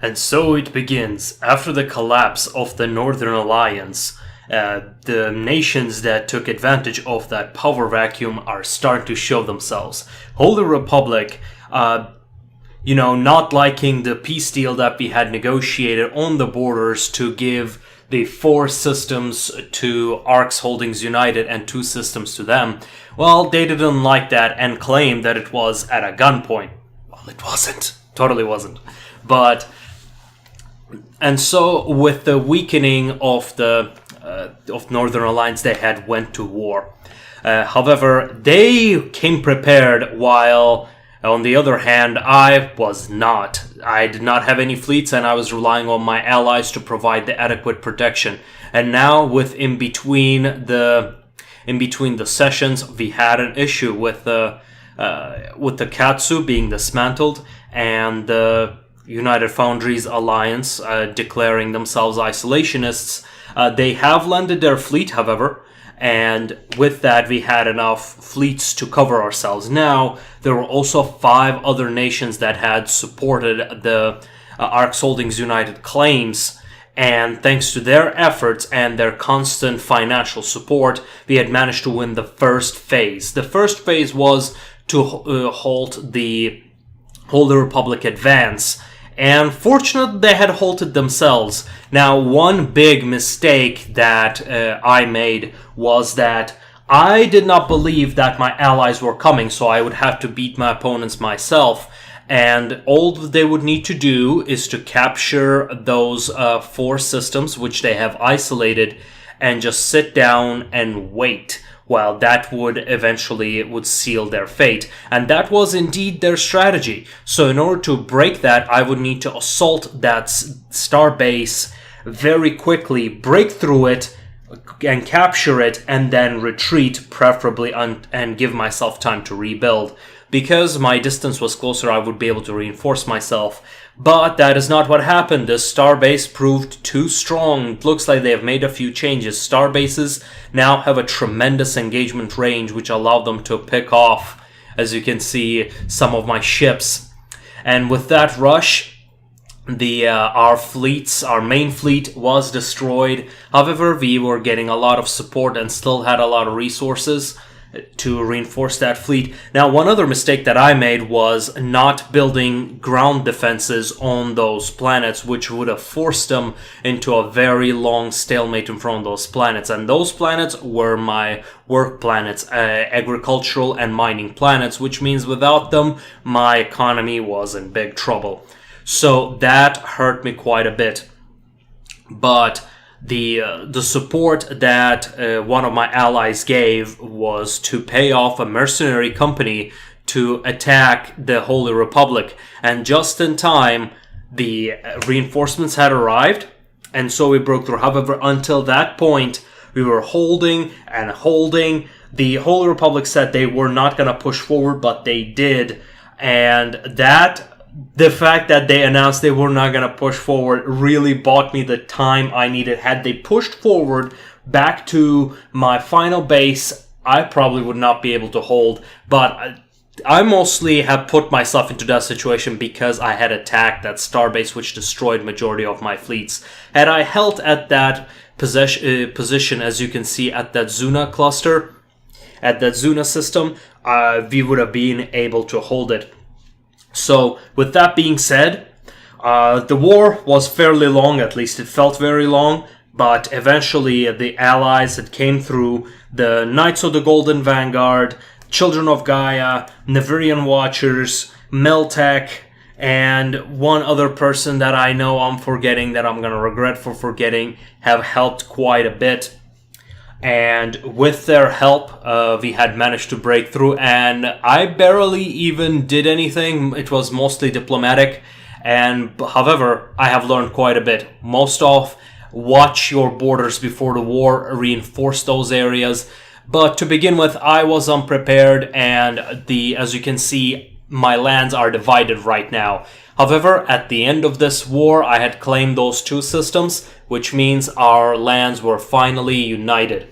And so it begins. After the collapse of the Northern Alliance, the nations that took advantage of that power vacuum are starting to show themselves. Holy Republic, not liking the peace deal that we had negotiated on the borders to give the 4 systems to Arx Holdings United and 2 systems to them. Well, they didn't like that and claimed that it was at a gunpoint. Well, it wasn't. Totally wasn't. And so with the weakening of the Northern Alliance, they had went to war. However, they came prepared, while on the other hand, I was not. I did not have any fleets, and I was relying on my allies to provide the adequate protection. And now, in between the sessions, we had an issue with the Katsu being dismantled and the United Foundries Alliance declaring themselves isolationists. They have landed their fleet, however, and with that we had enough fleets to cover ourselves. Now, there were also 5 other nations that had supported the Arx Holdings United claims, and thanks to their efforts and their constant financial support, we had managed to win the first phase. The first phase was to halt the Holy Republic advance, and fortunately they had halted themselves. Now, one big mistake that I made was that I did not believe that my allies were coming, so I would have to beat my opponents myself. And all they would need to do is to capture those 4 systems, which they have isolated, and just sit down and wait. Well, that would seal their fate. And that was indeed their strategy. So in order to break that, I would need to assault that star base very quickly, break through it, and capture it, and then retreat, preferably, and give myself time to rebuild. Because my distance was closer, I would be able to reinforce myself. But that is not what happened. The starbase proved too strong. It looks like they have made a few changes. Starbases now have a tremendous engagement range, which allowed them to pick off, as you can see, some of my ships. And with that rush, our main fleet was destroyed. However, we were getting a lot of support and still had a lot of resources to reinforce that fleet. Now, one other mistake that I made was not building ground defenses on those planets, which would have forced them into a very long stalemate in front of those planets. And those planets were my work planets, agricultural and mining planets, which means without them, my economy was in big trouble. So that hurt me quite a bit. But the support that one of my allies gave was to pay off a mercenary company to attack the Holy Republic. And just in time, the reinforcements had arrived, and so we broke through. However, until that point, we were holding and holding. The Holy Republic said they were not going to push forward, but they did. And the fact that they announced they were not going to push forward really bought me the time I needed. Had they pushed forward back to my final base, I probably would not be able to hold. But I mostly have put myself into that situation because I had attacked that starbase, which destroyed majority of my fleets. Had I held at that position, as you can see, at that Zuna cluster, at that Zuna system, we would have been able to hold it. So, with that being said, the war was fairly long, at least it felt very long, but eventually the allies that came through, the Knights of the Golden Vanguard, Children of Gaia, Neverian Watchers, Meltech, and one other person that I know I'm forgetting that I'm going to regret for forgetting, have helped quite a bit. And with their help, we had managed to break through, and I barely even did anything. It was mostly diplomatic, and however, I have learned quite a bit. Most of, watch your borders before the war, reinforce those areas. But to begin with, I was unprepared, and as you can see, my lands are divided right now. However, at the end of this war, I had claimed those 2 systems, which means our lands were finally united.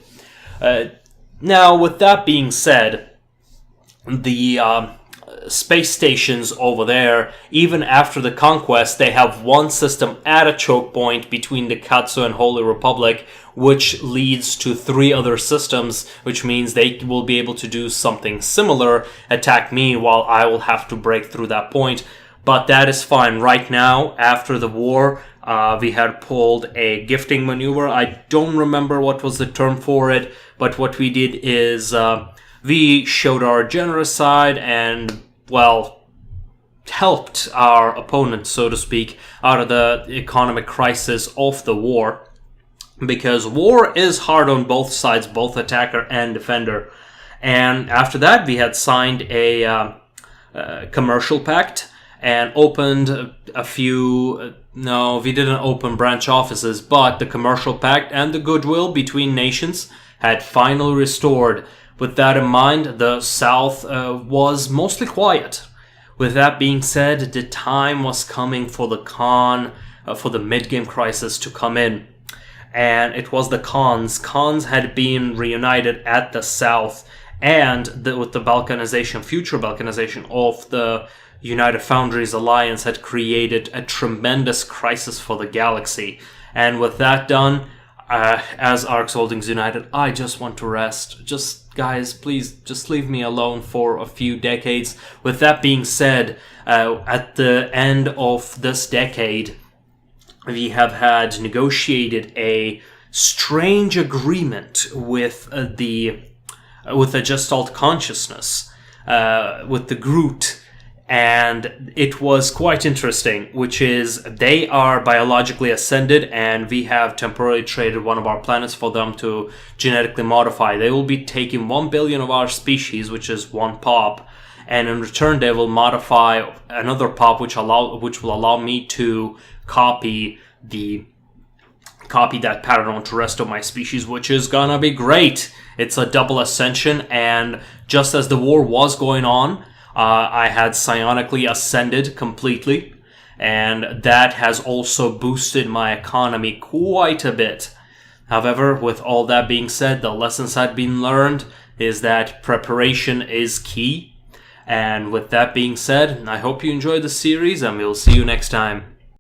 Now, with that being said, the space stations over there, even after the conquest, they have one system at a choke point between the Katsu and Holy Republic, which leads to 3 other systems, which means they will be able to do something similar, attack me, while I will have to break through that point. But that is fine. Right now, after the war, we had pulled a gifting maneuver. I don't remember what was the term for it, but what we did is we showed our generous side and, well, helped our opponent, so to speak, out of the economic crisis of the war. Because war is hard on both sides, both attacker and defender. And after that, we had signed a commercial pact and opened a few... No, we didn't open branch offices, but the commercial pact and the goodwill between nations had finally restored. With that in mind, the South was mostly quiet. With that being said, the time was coming for the Khan, for the mid-game crisis to come in. And it was the Khans. Khans had been reunited at the South, and with the balkanization, future balkanization of the United Foundries Alliance had created a tremendous crisis for the galaxy. And with that done, as Arx Holdings United, I just want to rest. Just, guys, please, just leave me alone for a few decades. With that being said, at the end of this decade, we have had negotiated a strange agreement with the Gestalt consciousness, with the Groot. And it was quite interesting, which is they are biologically ascended, and we have temporarily traded one of our planets for them to genetically modify. They will be taking 1 billion of our species, which is 1 pop, and in return they will modify another pop, which will allow me to copy that pattern onto the rest of my species, which is gonna be great. It's a double ascension, and just as the war was going on, I had psionically ascended completely, and that has also boosted my economy quite a bit. However, with all that being said, the lessons had been learned is that preparation is key. And with that being said, I hope you enjoyed the series, and we'll see you next time.